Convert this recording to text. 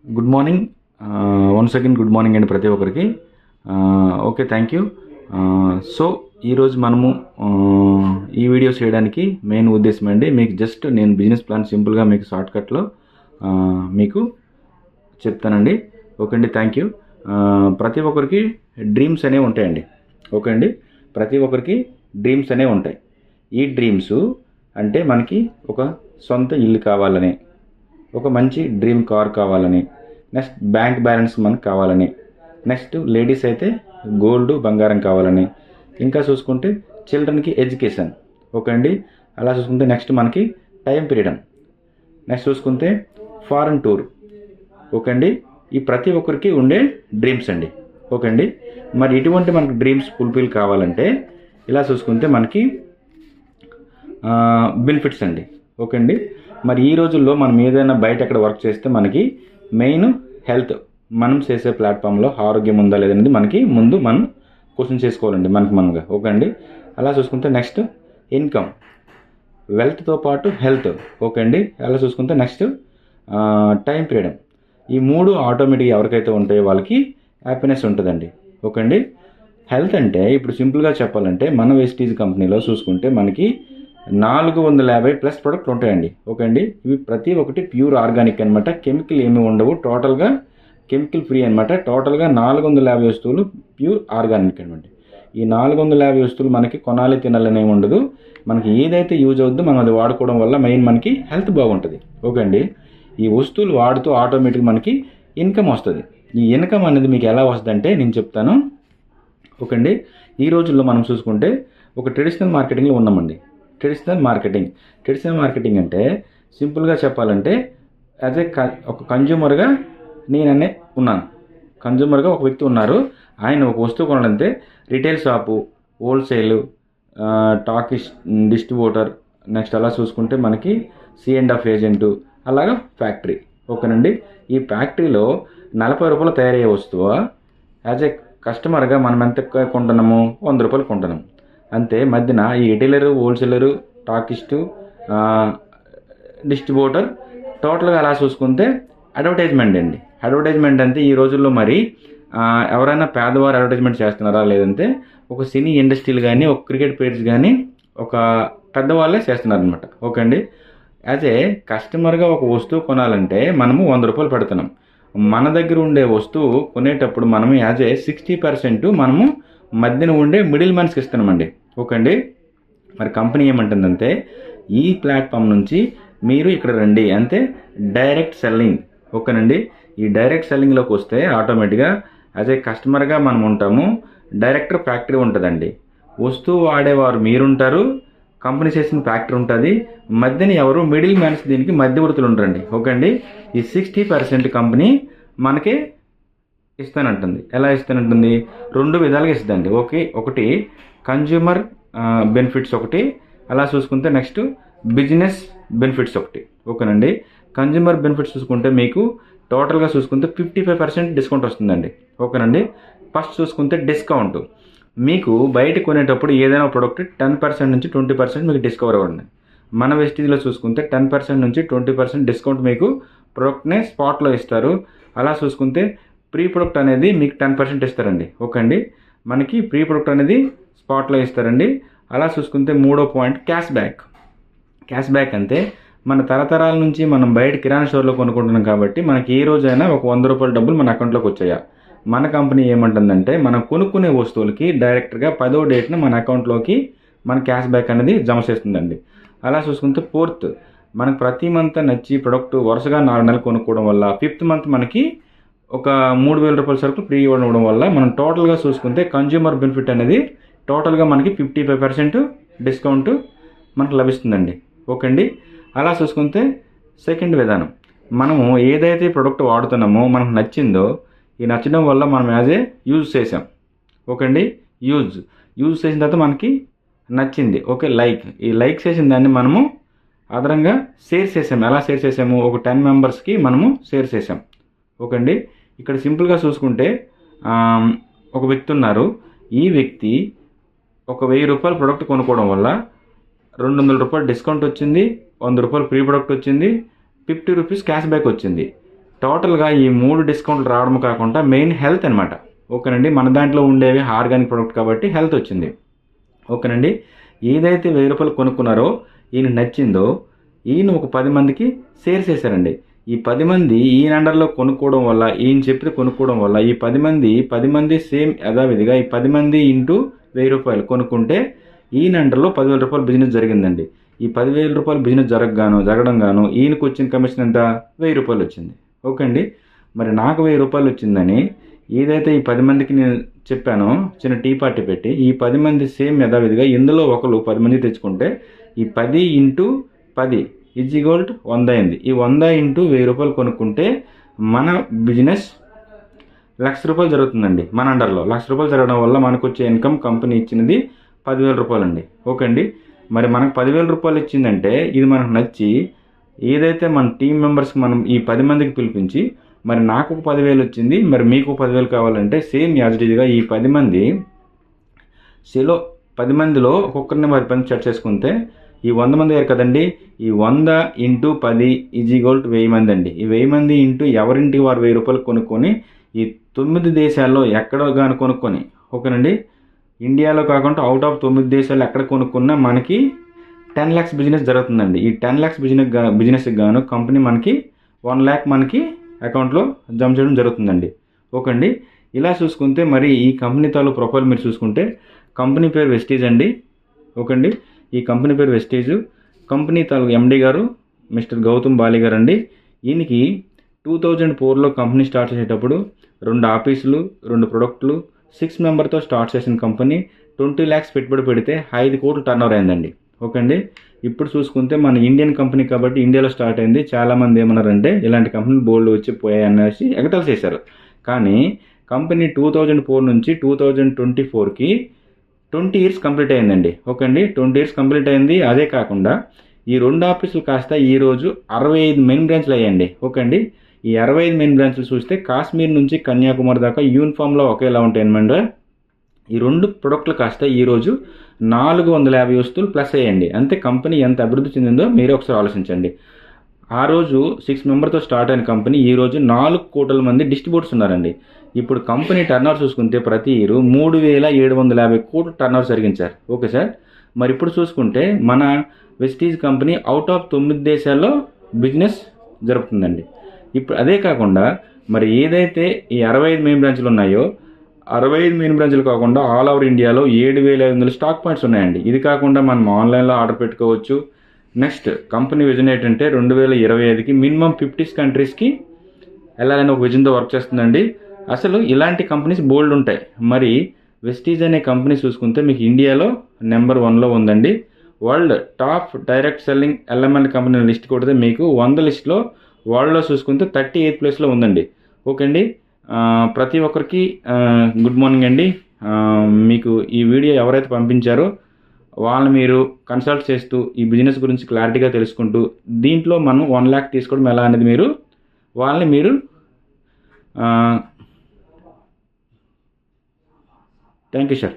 Good morning. Once again good morning అండి ప్రతి ఒక్కరికి. Okay, thank you. సో ఈరోజు మనము ఈ వీడియోస్ చేయడానికి మెయిన్ ఉద్దేశం అండి, మీకు జస్ట్ నేను బిజినెస్ ప్లాన్ సింపుల్గా మీకు షార్ట్కట్లో మీకు చెప్తానండి. ఓకే అండి, థ్యాంక్ యూ. ప్రతి ఒక్కరికి డ్రీమ్స్ అనేవి ఉంటాయండి. ఓకే అండి, ప్రతి ఒక్కరికి డ్రీమ్స్ అనేవి ఉంటాయి. ఈ డ్రీమ్స్ అంటే మనకి ఒక సొంత ఇల్లు కావాలని, ఒక మంచి డ్రీమ్ కార్ కావాలని, నెక్స్ట్ బ్యాంక్ బ్యాలెన్స్ మనకు కావాలని, నెక్స్ట్ లేడీస్ అయితే గోల్డ్ బంగారం కావాలని, ఇంకా చూసుకుంటే చిల్డ్రన్కి ఎడ్యుకేషన్. ఓకే అండి, అలా చూసుకుంటే నెక్స్ట్ మనకి టైం పీరియడ్, నెక్స్ట్ చూసుకుంటే ఫారెన్ టూర్. ఓకే అండి, ఈ ప్రతి ఒక్కరికి ఉండే డ్రీమ్స్ అండి. ఓకే అండి, మరి ఇటువంటి మనకు డ్రీమ్స్ ఫుల్ఫిల్ కావాలంటే ఇలా చూసుకుంటే మనకి బెనిఫిట్స్ అండి. ఓకే అండి, మరి ఈ రోజుల్లో మనం ఏదైనా బయట ఎక్కడ వర్క్ చేస్తే మనకి మెయిన్ హెల్త్, మనం చేసే ప్లాట్ఫామ్లో ఆరోగ్యం ఉందా లేదనేది మనకి ముందు మనం క్వశ్చన్ చేసుకోవాలండి మనగా. ఓకే అండి, అలా చూసుకుంటే నెక్స్ట్ ఇన్కమ్, వెల్త్తో పాటు హెల్త్. ఓకే అండి, అలా చూసుకుంటే నెక్స్ట్ టైం పీరియడ్. ఈ మూడు ఆటోమేటిక్గా ఎవరికైతే ఉంటాయో వాళ్ళకి హ్యాపీనెస్ ఉంటుందండి. ఓకే అండి, హెల్త్ అంటే ఇప్పుడు సింపుల్గా చెప్పాలంటే మన వెస్టీజ్ కంపెనీలో చూసుకుంటే మనకి 450+ ప్రొడక్ట్లు ఉంటాయండి. ఓకే అండి, ఇవి ప్రతి ఒక్కటి ప్యూర్ ఆర్గానిక్ అనమాట, కెమికల్ ఏమీ ఉండవు, టోటల్గా కెమికల్ ఫ్రీ అనమాట. టోటల్గా 450 వస్తువులు ప్యూర్ ఆర్గానిక్ అనమాట. ఈ 450 వస్తువులు మనకి కొనాలి తినాలని ఏమి ఉండదు, మనకి ఏదైతే యూజ్ అవుద్దో మనం అది వాడుకోవడం వల్ల మెయిన్ మనకి హెల్త్ బాగుంటుంది. ఓకే అండి, ఈ వస్తువులు వాడుతూ ఆటోమేటిక్ మనకి ఇన్కమ్ వస్తుంది. ఈ ఇన్కమ్ అనేది మీకు ఎలా వస్తుంది అంటే నేను చెప్తాను. ఓకే అండి, ఈ రోజుల్లో మనం చూసుకుంటే ఒక ట్రెడిషనల్ మార్కెటింగ్లో ఉన్నామండి. ట్రెడిషనల్ మార్కెటింగ్ అంటే సింపుల్గా చెప్పాలంటే యాజ్ ఏ ఒక కన్జ్యూమర్గా నేననే ఉన్నాను. కన్జ్యూమర్గా ఒక వ్యక్తి ఉన్నారు, ఆయన ఒక వస్తువు కొనాలంటే retail shop, wholesale, stockist distributor, next అలా చూసుకుంటే మనకి C&F ఏజెంటు, అలాగా ఫ్యాక్టరీ. ఓకేనండి, ఈ ఫ్యాక్టరీలో 40 రూపాయలు తయారయ్యే వస్తువు యాజ్ ఏ కస్టమర్గా మనం ఎంత కొంటున్నాము, 100 రూపాయలు కొంటున్నాము అంతే. మధ్యన ఈ రిటైలరు, హోల్సేలరు, టాకిస్టు, డిస్ట్రిబ్యూటర్, టోటల్గా అలా చూసుకుంటే అడ్వర్టైజ్మెంట్ అండి. అడ్వర్టైజ్మెంట్ అంటే ఈ రోజుల్లో మరి ఎవరైనా పేదవారు అడ్వర్టైజ్మెంట్ చేస్తున్నారా లేదంటే ఒక సినీ ఇండస్ట్రీలు కానీ, ఒక క్రికెట్ ప్లేయర్స్ కానీ, ఒక పెద్దవాళ్ళే చేస్తున్నారు అనమాట. ఓకే అండి, యాజ్ ఏ కస్టమర్గా ఒక వస్తువు కొనాలంటే మనము 100 రూపాయలు పెడుతున్నాం. మన దగ్గర ఉండే వస్తువు కొనేటప్పుడు మనము యాజ్ ఏ 60% మనము మధ్యన ఉండే మిడిల్ మ్యాన్స్కి ఇస్తున్నామండి. ఓకే అండి, మరి కంపెనీ ఏమంటుందంటే ఈ ప్లాట్ఫామ్ నుంచి మీరు ఇక్కడ రండి అంతే, డైరెక్ట్ సెల్లింగ్. ఓకేనండి, ఈ డైరెక్ట్ సెల్లింగ్లోకి వస్తే ఆటోమేటిక్గా యాజ్ ఏ కస్టమర్గా మనం ఉంటాము, డైరెక్టర్ ఫ్యాక్టరీ ఉంటుందండి, వస్తువు వాడేవారు మీరుంటారు, కంపెనీ చేసిన ఫ్యాక్టరీ ఉంటుంది, మధ్యన ఎవరు మిడిల్ మ్యాన్స్ దీనికి మధ్యవర్తులు ఉంటారండి. ఓకే అండి, ఈ 60% కంపెనీ మనకి ఇస్తానంటుంది. ఎలా ఇస్తానంటుంది? 2 విధాలుగా ఇస్తుందండి. ఒకటి కన్జ్యూమర్ బెనిఫిట్స్ ఒకటి, అలా చూసుకుంటే నెక్స్ట్ బిజినెస్ బెనిఫిట్స్ ఒకటి. ఓకేనండి, కన్జ్యూమర్ బెనిఫిట్స్ చూసుకుంటే మీకు టోటల్గా చూసుకుంటే 55% డిస్కౌంట్ వస్తుందండి. ఓకేనండి, ఫస్ట్ చూసుకుంటే డిస్కౌంట్, మీకు బయట కొనేటప్పుడు ఏదైనా ప్రోడక్ట్ 10% నుంచి 20% మీకు డిస్కవర్ అవ్వండి. మన వెస్టీజ్లో చూసుకుంటే 10% నుంచి 20% డిస్కౌంట్ మీకు ప్రోడక్ట్నే స్పాట్లో ఇస్తారు. అలా చూసుకుంటే ప్రీ ప్రొడక్ట్ అనేది మీకు 10% ఇస్తారండి. ఓకే అండి, మనకి ప్రీ ప్రొడక్ట్ అనేది స్పాట్లో ఇస్తారండి. అలా చూసుకుంటే మూడో పాయింట్ క్యాష్ బ్యాక్ అంటే మన తరతరాల నుంచి మనం బయట కిరాణా స్టోర్లో కొనుక్కుంటున్నాం కాబట్టి మనకి ఏ రోజైనా ఒక 100 రూపాయల డబ్బులు మన అకౌంట్లోకి వచ్చాయా, మన కంపెనీ ఏమంటుందంటే మనం కొనుక్కునే వస్తువులకి డైరెక్ట్గా 10వ డేట్న మన అకౌంట్లోకి మన క్యాష్ బ్యాక్ అనేది జమ చేస్తుందండి. అలా చూసుకుంటే ఫోర్త్, మనకు ప్రతి మంత్ నచ్చి ప్రొడక్ట్ వరుసగా 4 నెలలు కొనుక్కోవడం వల్ల 5th మంత్ మనకి ఒక 3,000 రూపాయల సరుకు ఫ్రీ ఇవ్వడం వల్ల మనం టోటల్గా చూసుకుంటే కన్జ్యూమర్ బెనిఫిట్ అనేది టోటల్గా మనకి 55% డిస్కౌంట్ మనకు లభిస్తుందండి. ఓకే అండి, అలా చూసుకుంటే సెకండ్ విధానం, మనము ఏదైతే ప్రోడక్ట్ వాడుతున్నామో మనకు నచ్చిందో, ఈ నచ్చడం వల్ల మనం యాజ్ ఏ యూజ్ చేసాం. ఓకే అండి, యూజ్ చేసిన తర్వాత మనకి నచ్చింది. ఓకే, ఈ లైక్ చేసిన దాన్ని మనము అదనంగా షేర్ చేసాము. ఎలా షేర్ చేసాము? ఒక 10 మెంబర్స్కి మనము షేర్ చేసాం. ఓకే అండి, ఇక్కడ సింపుల్గా చూసుకుంటే ఒక వ్యక్తి ఉన్నారు, ఈ వ్యక్తి ఒక 1000 రూపాయల ప్రోడక్ట్ కొనుక్కోవడం వల్ల 200 రూపాయలు డిస్కౌంట్ వచ్చింది, 100 రూపాయలు ఫ్రీ ప్రొడక్ట్ వచ్చింది, 50 రూపీస్ క్యాష్ బ్యాక్ వచ్చింది. టోటల్గా ఈ 3 డిస్కౌంట్లు రావడం కాకుండా మెయిన్ హెల్త్ అనమాట. ఓకేనండి. మన దాంట్లో ఉండేవి ఆర్గానిక్ ప్రోడక్ట్ కాబట్టి హెల్త్ వచ్చింది. ఓకేనండి. ఏదైతే ₹1000 కొనుక్కున్నారో ఈయన నచ్చిందో ఈయన ఒక 10 మందికి షేర్ చేశారండి. ఈ 10 మంది ఈయన అండర్లో కొనుక్కోవడం వల్ల, ఈయన చెప్పి కొనుక్కోవడం వల్ల ఈ 10 మంది సేమ్ యథావిధిగా ఈ 10 మంది ఇంటూ ₹1000 కొనుక్కుంటే ఈయన అండర్లో ₹10,000 బిజినెస్ జరిగిందండి. ఈ ₹10,000 బిజినెస్ జరగడం గాను ఈయనకు వచ్చిన కమిషన్ ఎంత? ₹1000 వచ్చింది. ఓకే అండి. మరి నాకు ₹1000 వచ్చిందని ఏదైతే ఈ 10 మందికి నేను చెప్పానో చిన్న టీ పార్టీ పెట్టి ఈ 10 మంది సేమ్ యథావిధిగా ఇందులో ఒకరు 10 మంది తెచ్చుకుంటే ఈ 10 ఇంటూ 10 ఈజ్ ఈక్వల్ టు 100 అయింది. ఈ 100 ఇంటూ ₹1000 కొనుక్కుంటే మన బిజినెస్ ₹1,00,000 జరుగుతుందండి. మన అండర్లో ₹1,00,000 జరగడం వల్ల మనకు వచ్చే ఇన్కమ్ కంపెనీ ఇచ్చినది ₹10,000 అండి. ఓకే అండి. మరి మనకు ₹10,000 ఇచ్చిందంటే ఇది మనకు నచ్చి ఏదైతే మన టీం మెంబర్స్కి మనం ఈ 10 మందికి పిలిపించి మరి నాకు ఒక 10,000 వచ్చింది, మరి మీకు 10,000 కావాలంటే సేమ్ యాజిటీగా ఈ 10 మంది 10 మందిలో ఒక్కొక్కరిని 10 మంది సెట్ చేసుకుంటే ఈ 100 మంది అయ్యారు కదండి. ఈ 100 ఇంటూ 10 ఈజ్ ఈక్వల్ టు 1000 మంది అండి. ఈ 1000 మంది ఇంటూ ఎవరింటికి వారు ₹1000 కొనుక్కొని ఈ 9 దేశాల్లో ఎక్కడ కానీ కొనుక్కొని, ఓకేనండి, ఇండియాలో కాకుండా అవుట్ ఆఫ్ 9 దేశాలు ఎక్కడ కొనుక్కున్నా మనకి 10 lakhs బిజినెస్ జరుగుతుందండి. ఈ 10 lakhs బిజినెస్కి గాను కంపెనీ మనకి 1 lakh మనకి అకౌంట్లో జమ చేయడం జరుగుతుందండి. ఓకే అండి. ఇలా చూసుకుంటే మరి ఈ కంపెనీ తాలూ ప్రొఫైల్ మీరు చూసుకుంటే కంపెనీ పేరు వెస్టీజ్ అండి. ఓకే అండి. ఈ కంపెనీ పేరు వెస్టీజ్. కంపెనీ తాలూకు ఎండి గారు మిస్టర్ గౌతమ్ బాలి గారు అండి. ఈయనకి 2004లో కంపెనీ స్టార్ట్ చేసేటప్పుడు 2 ఆఫీసులు, 2 ప్రొడక్టులు, 6 మెంబర్తో స్టార్ట్ చేసిన కంపెనీ 20 lakhs పెట్టుబడి పెడితే 5 కోట్లు టర్నోవర్ అయిందండి. ఓకే అండి. ఇప్పుడు చూసుకుంటే మన ఇండియన్ కంపెనీ కాబట్టి ఇండియాలో స్టార్ట్ అయింది. చాలామంది ఏమన్నారంటే ఇలాంటి కంపెనీలు బోల్డ్ వచ్చి పోయాయి అనేసి ఎగతాళి చేశారు. కానీ కంపెనీ 2004 నుంచి 2024కి 20 years కంప్లీట్ అయిందండి. ఓకే అండి. 20 years కంప్లీట్ అయింది. అదే కాకుండా ఈ 2 ఆఫీసులు కాస్త ఈరోజు 65 మెయిన్ బ్రాంచ్లు అయ్యండి. ఓకే అండి. ఈ 65 మెయిన్ బ్రాంచ్లు చూస్తే కాశ్మీర్ నుంచి కన్యాకుమారి దాకా యూనిఫామ్లో ఒకేలా ఉంటాయి అనమాట. ఈ 2 ప్రొడక్ట్లు కాస్త ఈరోజు 450 వస్తువులు ప్లస్ అయ్యండి. అంతే కంపెనీ ఎంత అభివృద్ధి చెందిందో మీరే ఒకసారి ఆలోచించండి. ఆ రోజు 6 మెంబర్తో స్టార్ట్ అయిన కంపెనీ ఈరోజు 4 కోట్ల మంది డిస్ట్రిబ్యూటర్స్ ఉన్నారండి. ఇప్పుడు కంపెనీ టర్నోవర్ చూసుకుంటే ప్రతి ఇయర్ 3,750 కోట్లు టర్నోవర్ జరిగించారు. Okay sir. మరి ఇప్పుడు చూసుకుంటే మన వెస్టీజ్ కంపెనీ అవుట్ ఆఫ్ 9 దేశాల్లో బిజినెస్ జరుపుతుందండి. ఇప్పుడు అదే కాకుండా మరి ఏదైతే ఈ 65 మెయిన్ బ్రాంచ్లు ఉన్నాయో 65 మెయిన్ బ్రాంచ్లు కాకుండా ఆల్ ఓవర్ ఇండియాలో 7,500 స్టాక్ పాయింట్స్ ఉన్నాయండి. ఇది కాకుండా మనం ఆన్లైన్లో ఆర్డర్ పెట్టుకోవచ్చు. నెక్స్ట్ కంపెనీ విజన్ ఏంటంటే 2025కి మినిమం 50 కంట్రీస్కి వెళ్ళాలని ఒక విజన్తో వర్క్ చేస్తుందండి. అసలు ఇలాంటి కంపెనీస్ బోల్డ్ ఉంటాయి. మరి వెస్టీజ్ అనే కంపెనీ చూసుకుంటే మీకు ఇండియాలో నెంబర్ 1లో ఉందండి. World top direct selling LML company list కొడితే మీకు 100 లిస్ట్లో వరల్డ్లో చూసుకుంటే 38th ప్లేస్లో ఉందండి. ఓకే అండి. ప్రతి ఒక్కరికి గుడ్ మార్నింగ్ అండి. మీకు ఈ వీడియో ఎవరైతే పంపించారో వాళ్ళని మీరు కన్సల్ట్ చేస్తూ ఈ బిజినెస్ గురించి క్లారిటీగా తెలుసుకుంటూ దీంట్లో మనం 1 lakh తీసుకోవడం ఎలా అనేది వాళ్ళని మీరు థ్యాంక్ యూ సార్.